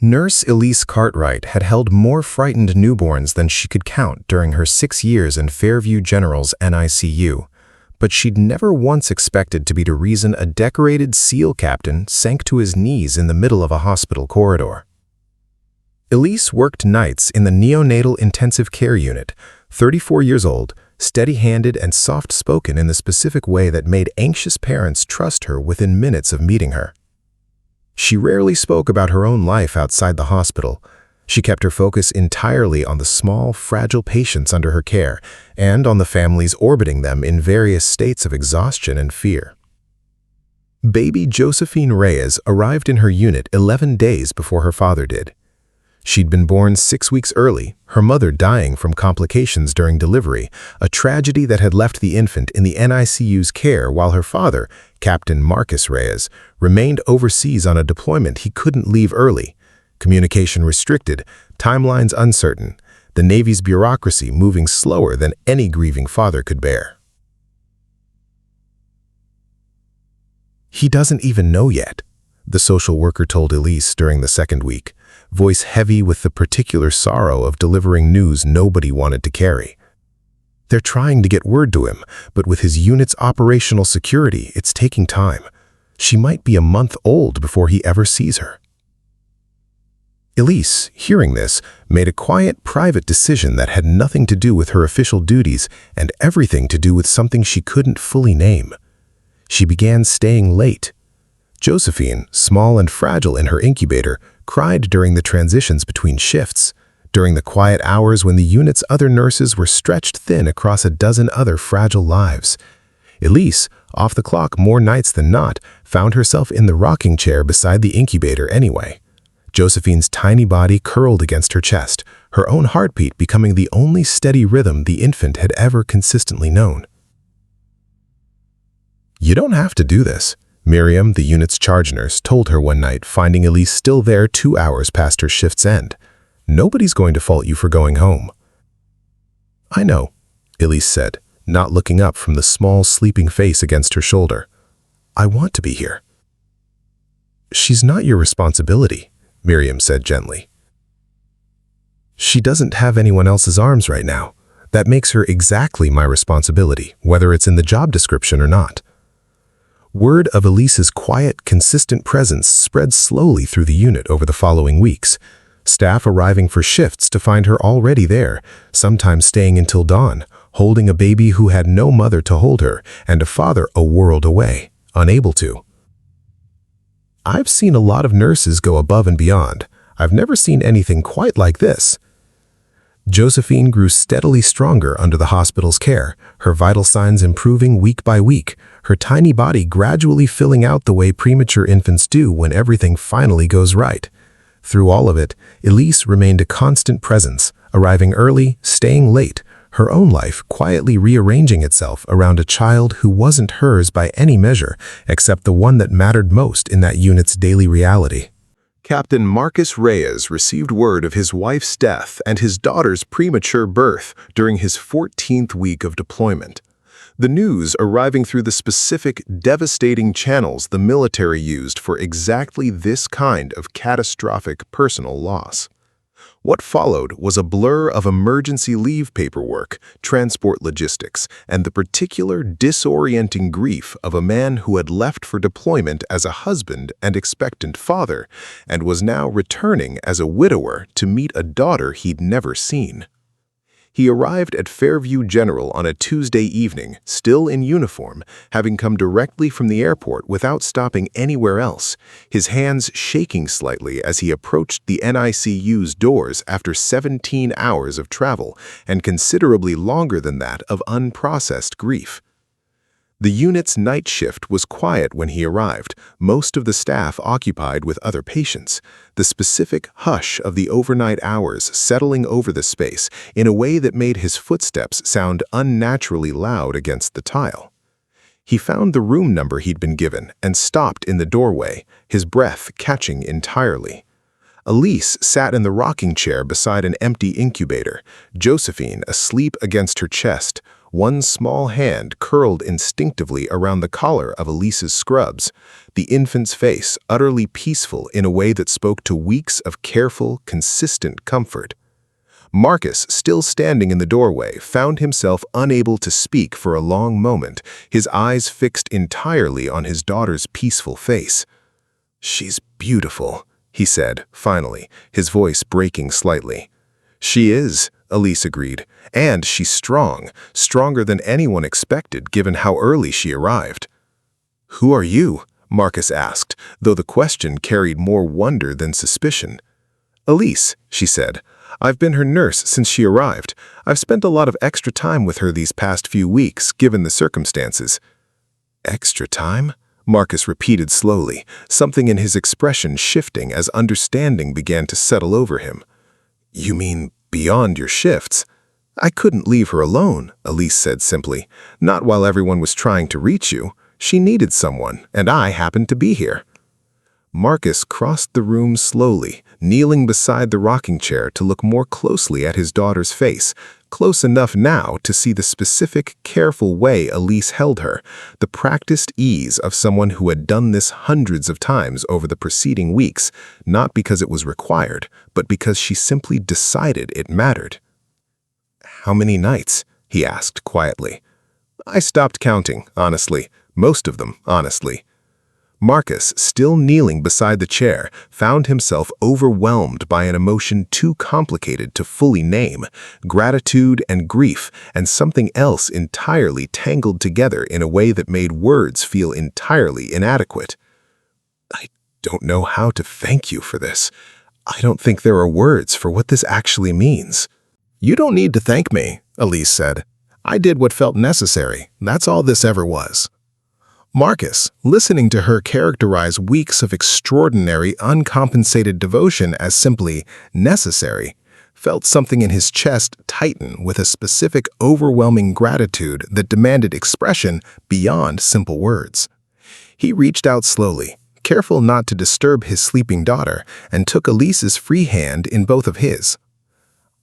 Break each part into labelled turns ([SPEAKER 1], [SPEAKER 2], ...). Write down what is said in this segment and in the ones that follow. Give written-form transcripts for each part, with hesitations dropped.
[SPEAKER 1] Nurse Elise Cartwright had held more frightened newborns than she could count during her 6 years in Fairview General's NICU, but she'd never once expected to be the reason a decorated SEAL captain sank to his knees in the middle of a hospital corridor. Elise worked nights in the neonatal intensive care unit, 34 years old, steady-handed and soft-spoken in the specific way that made anxious parents trust her within minutes of meeting her. She rarely spoke about her own life outside the hospital. She kept her focus entirely on the small, fragile patients under her care and on the families orbiting them in various states of exhaustion and fear. Baby Josephine Reyes arrived in her unit 11 days before her father did. She'd been born 6 weeks early, her mother dying from complications during delivery, a tragedy that had left the infant in the NICU's care while her father, Captain Marcus Reyes, remained overseas on a deployment he couldn't leave early, communication restricted, timelines uncertain, the Navy's bureaucracy moving slower than any grieving father could bear. "He doesn't even know yet," the social worker told Elise during the second week, voice heavy with the particular sorrow of delivering news nobody wanted to carry. "They're trying to get word to him, but with his unit's operational security, it's taking time. She might be a month old before he ever sees her." Elise, hearing this, made a quiet, private decision that had nothing to do with her official duties and everything to do with something she couldn't fully name. She began staying late. Josephine, small and fragile in her incubator, cried during the transitions between shifts, during the quiet hours when the unit's other nurses were stretched thin across a dozen other fragile lives. Elise, off the clock more nights than not, found herself in the rocking chair beside the incubator anyway. Josephine's tiny body curled against her chest, her own heartbeat becoming the only steady rhythm the infant had ever consistently known. "You don't have to do this," Miriam, the unit's charge nurse, told her one night, finding Elise still there 2 hours past her shift's end. "Nobody's going to fault you for going home." "I know," Elise said, not looking up from the small, sleeping face against her shoulder. "I want to be here." "She's not your responsibility," Miriam said gently. "She doesn't have anyone else's arms right now. That makes her exactly my responsibility, whether it's in the job description or not." Word of Elise's quiet, consistent presence spread slowly through the unit over the following weeks, staff arriving for shifts to find her already there, sometimes staying until dawn, holding a baby who had no mother to hold her and a father a world away, unable to. "I've seen a lot of nurses go above and beyond. I've never seen anything quite like this." Josephine grew steadily stronger under the hospital's care, her vital signs improving week by week, her tiny body gradually filling out the way premature infants do when everything finally goes right. Through all of it, Elise remained a constant presence, arriving early, staying late, her own life quietly rearranging itself around a child who wasn't hers by any measure, except the one that mattered most in that unit's daily reality. Captain Marcus Reyes received word of his wife's death and his daughter's premature birth during his 14th week of deployment. The news arriving through the specific, devastating channels the military used for exactly this kind of catastrophic personal loss. What followed was a blur of emergency leave paperwork, transport logistics, and the particular disorienting grief of a man who had left for deployment as a husband and expectant father, and was now returning as a widower to meet a daughter he'd never seen. He arrived at Fairview General on a Tuesday evening, still in uniform, having come directly from the airport without stopping anywhere else, his hands shaking slightly as he approached the NICU's doors after 17 hours of travel and considerably longer than that of unprocessed grief. The unit's night shift was quiet when he arrived, most of the staff occupied with other patients, the specific hush of the overnight hours settling over the space in a way that made his footsteps sound unnaturally loud against the tile. He found the room number he'd been given and stopped in the doorway, his breath catching entirely. Elise sat in the rocking chair beside an empty incubator, Josephine asleep against her chest, One small hand curled instinctively around the collar of Elise's scrubs, the infant's face utterly peaceful in a way that spoke to weeks of careful, consistent comfort. Marcus, still standing in the doorway, found himself unable to speak for a long moment, his eyes fixed entirely on his daughter's peaceful face. "She's beautiful," he said, finally, his voice breaking slightly. "She is," Elise agreed, "and she's strong, stronger than anyone expected given how early she arrived." "Who are you?" Marcus asked, though the question carried more wonder than suspicion. "Elise," she said. "I've been her nurse since she arrived. I've spent a lot of extra time with her these past few weeks, given the circumstances." "Extra time?" Marcus repeated slowly, something in his expression shifting as understanding began to settle over him. "You mean beyond your shifts?" "I couldn't leave her alone," Elise said simply. "Not while everyone was trying to reach you. She needed someone, and I happened to be here." Marcus crossed the room slowly, kneeling beside the rocking chair to look more closely at his daughter's face, close enough now to see the specific, careful way Elise held her, the practiced ease of someone who had done this hundreds of times over the preceding weeks, not because it was required, but because she simply decided it mattered. "How many nights?" he asked quietly. "I stopped counting, honestly. Most of them, honestly." Marcus, still kneeling beside the chair, found himself overwhelmed by an emotion too complicated to fully name, gratitude and grief, and something else entirely tangled together in a way that made words feel entirely inadequate. "I don't know how to thank you for this. I don't think there are words for what this actually means." "You don't need to thank me," Elise said. "I did what felt necessary. That's all this ever was." Marcus, listening to her characterize weeks of extraordinary, uncompensated devotion as simply necessary, felt something in his chest tighten with a specific, overwhelming gratitude that demanded expression beyond simple words. He reached out slowly, careful not to disturb his sleeping daughter, and took Elise's free hand in both of his.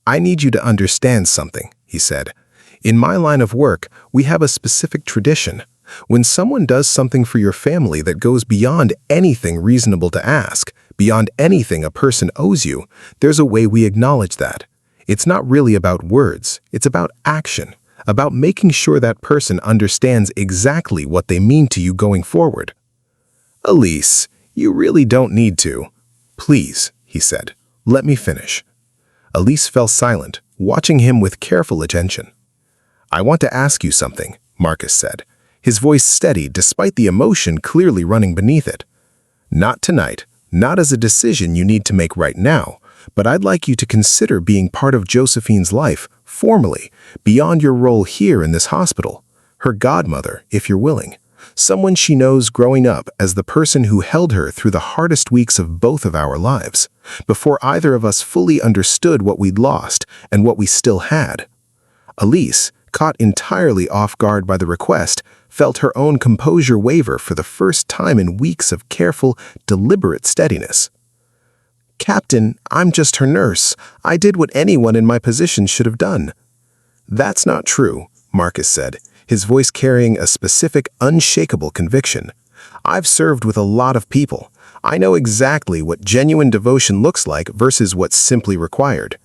[SPEAKER 1] "I need you to understand something," he said. "In my line of work, we have a specific tradition. When someone does something for your family that goes beyond anything reasonable to ask, beyond anything a person owes you, there's a way we acknowledge that. It's not really about words, it's about action, about making sure that person understands exactly what they mean to you going forward." "Elise, you really don't need to." "Please," he said, "let me finish." Elise fell silent, watching him with careful attention. "I want to ask you something," Marcus said, his voice steady despite the emotion clearly running beneath it. "Not tonight, not as a decision you need to make right now, but I'd like you to consider being part of Josephine's life, formally, beyond your role here in this hospital. Her godmother, if you're willing. Someone she knows growing up as the person who held her through the hardest weeks of both of our lives, before either of us fully understood what we'd lost and what we still had." Elise, caught entirely off guard by the request, felt her own composure waver for the first time in weeks of careful, deliberate steadiness. "Captain, I'm just her nurse. I did what anyone in my position should have done." "That's not true," Marcus said, his voice carrying a specific, unshakable conviction. "I've served with a lot of people. I know exactly what genuine devotion looks like versus what's simply required.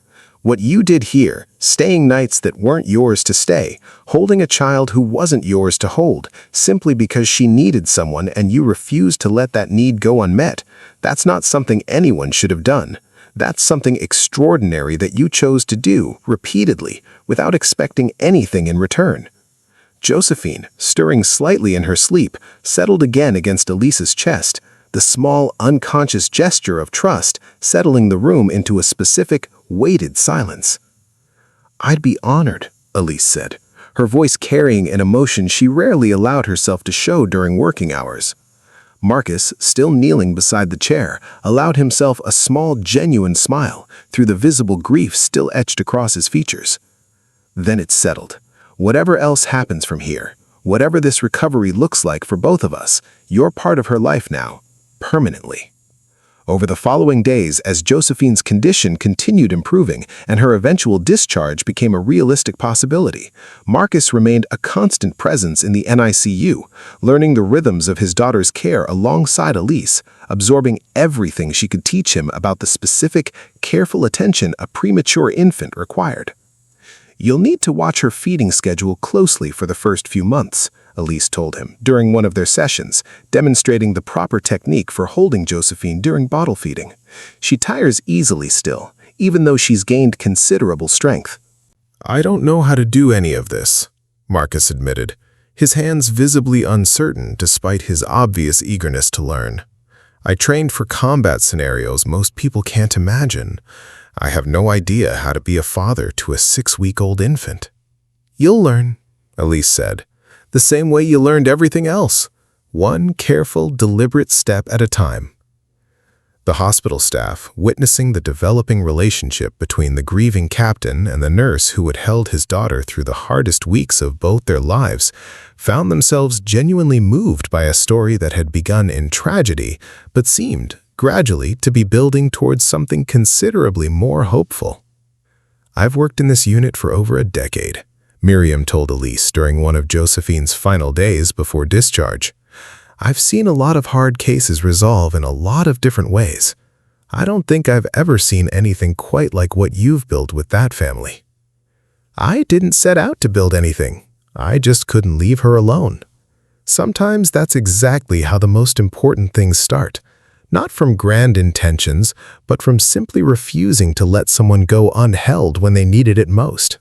[SPEAKER 1] What you did here, staying nights that weren't yours to stay, holding a child who wasn't yours to hold, simply because she needed someone and you refused to let that need go unmet, that's not something anyone should have done. That's something extraordinary that you chose to do, repeatedly, without expecting anything in return." Josephine, stirring slightly in her sleep, settled again against Elise's chest, the small, unconscious gesture of trust settling the room into a specific, weighted silence. "I'd be honored," Elise said, her voice carrying an emotion she rarely allowed herself to show during working hours. Marcus, still kneeling beside the chair, allowed himself a small, genuine smile through the visible grief still etched across his features. "Then it's settled. Whatever else happens from here, whatever this recovery looks like for both of us, you're part of her life now, permanently." Over the following days, as Josephine's condition continued improving and her eventual discharge became a realistic possibility, Marcus remained a constant presence in the NICU, learning the rhythms of his daughter's care alongside Elise, absorbing everything she could teach him about the specific, careful attention a premature infant required. "You'll need to watch her feeding schedule closely for the first few months," Elise told him during one of their sessions, demonstrating the proper technique for holding Josephine during bottle feeding. "She tires easily still, even though she's gained considerable strength." "I don't know how to do any of this," Marcus admitted, his hands visibly uncertain despite his obvious eagerness to learn. "I trained for combat scenarios most people can't imagine. I have no idea how to be a father to a 6-week-old infant." "You'll learn," Elise said, "the same way you learned everything else, one careful, deliberate step at a time." The hospital staff, witnessing the developing relationship between the grieving captain and the nurse who had held his daughter through the hardest weeks of both their lives, found themselves genuinely moved by a story that had begun in tragedy but seemed gradually to be building towards something considerably more hopeful. "I've worked in this unit for over a decade," Miriam told Elise during one of Josephine's final days before discharge. "I've seen a lot of hard cases resolve in a lot of different ways. I don't think I've ever seen anything quite like what you've built with that family." "I didn't set out to build anything. I just couldn't leave her alone. Sometimes that's exactly how the most important things start. Not from grand intentions, but from simply refusing to let someone go unheld when they needed it most."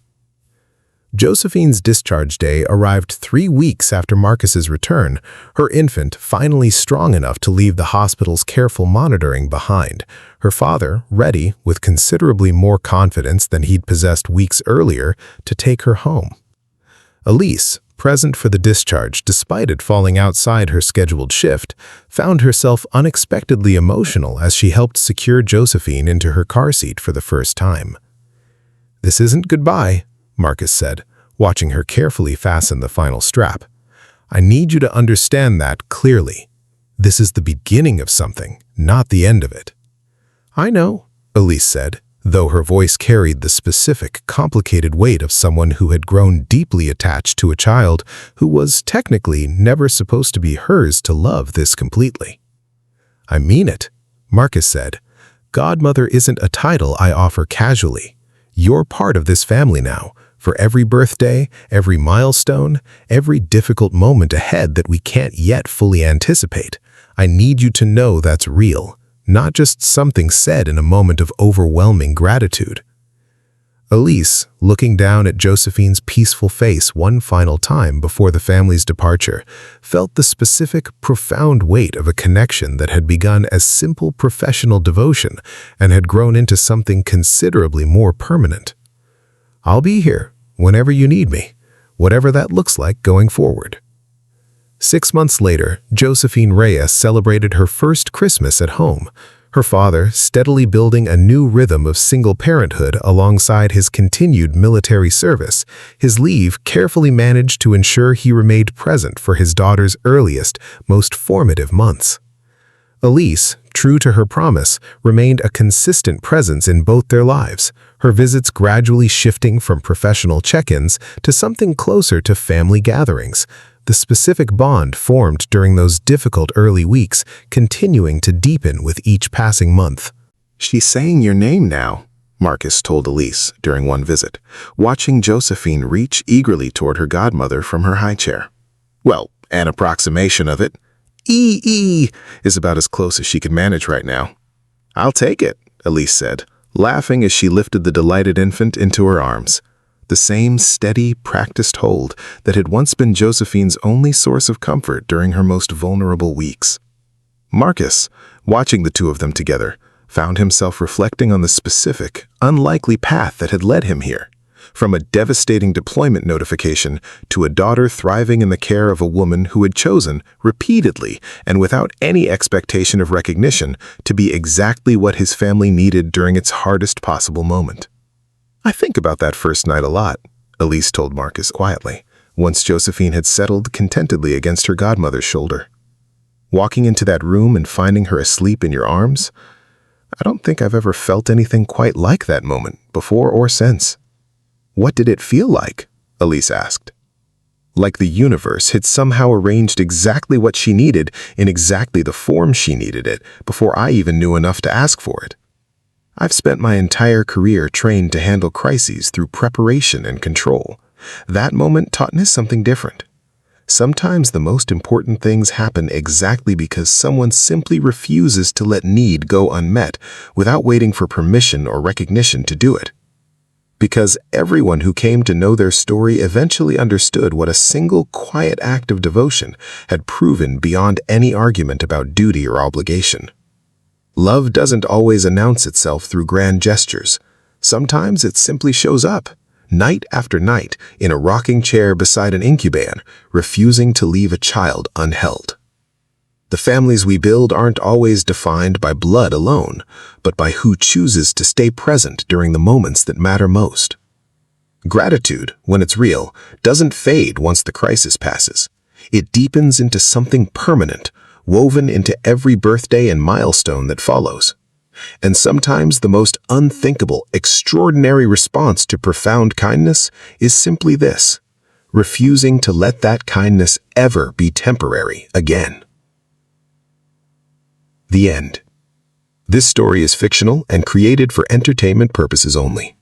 [SPEAKER 1] Josephine's discharge day arrived 3 weeks after Marcus's return, her infant finally strong enough to leave the hospital's careful monitoring behind, her father ready, with considerably more confidence than he'd possessed weeks earlier, to take her home. Elise, present for the discharge despite it falling outside her scheduled shift, found herself unexpectedly emotional as she helped secure Josephine into her car seat for the first time. "This isn't goodbye," Marcus said, watching her carefully fasten the final strap. "I need you to understand that clearly. This is the beginning of something, not the end of it." "I know," Elise said, though her voice carried the specific, complicated weight of someone who had grown deeply attached to a child who was technically never supposed to be hers to love this completely. "I mean it," Marcus said. "Godmother isn't a title I offer casually. You're part of this family now, for every birthday, every milestone, every difficult moment ahead that we can't yet fully anticipate. I need you to know that's real, not just something said in a moment of overwhelming gratitude." Elise, looking down at Josephine's peaceful face one final time before the family's departure, felt the specific, profound weight of a connection that had begun as simple professional devotion and had grown into something considerably more permanent. "I'll be here whenever you need me, whatever that looks like going forward." 6 months later, Josephine Reyes celebrated her first Christmas at home, her father steadily building a new rhythm of single parenthood alongside his continued military service. His leave carefully managed to ensure he remained present for his daughter's earliest, most formative months. Elise, true to her promise, remained a consistent presence in both their lives, her visits gradually shifting from professional check-ins to something closer to family gatherings, the specific bond formed during those difficult early weeks continuing to deepen with each passing month. "She's saying your name now," Marcus told Elise during one visit, watching Josephine reach eagerly toward her godmother from her high chair. "Well, an approximation of it. E is about as close as she can manage right now." "I'll take it," Elise said, laughing as she lifted the delighted infant into her arms. The same steady, practiced hold that had once been Josephine's only source of comfort during her most vulnerable weeks. Marcus, watching the two of them together, found himself reflecting on the specific, unlikely path that had led him here. From a devastating deployment notification to a daughter thriving in the care of a woman who had chosen, repeatedly and without any expectation of recognition, to be exactly what his family needed during its hardest possible moment. "I think about that first night a lot," Elise told Marcus quietly, once Josephine had settled contentedly against her godmother's shoulder. "Walking into that room and finding her asleep in your arms, I don't think I've ever felt anything quite like that moment, before or since. What did it feel like? Elise asked. Like the universe had somehow arranged exactly what she needed in exactly the form she needed it before I even knew enough to ask for it. I've spent my entire career trained to handle crises through preparation and control. That moment taught me something different. Sometimes the most important things happen exactly because someone simply refuses to let need go unmet without waiting for permission or recognition to do it. Because everyone who came to know their story eventually understood what a single quiet act of devotion had proven beyond any argument about duty or obligation. Love doesn't always announce itself through grand gestures. Sometimes it simply shows up, night after night, in a rocking chair beside an incubator, refusing to leave a child unheld. The families we build aren't always defined by blood alone, but by who chooses to stay present during the moments that matter most. Gratitude, when it's real, doesn't fade once the crisis passes. It deepens into something permanent, woven into every birthday and milestone that follows. And sometimes the most unthinkable, extraordinary response to profound kindness is simply this: refusing to let that kindness ever be temporary again. The end. This story is fictional and created for entertainment purposes only.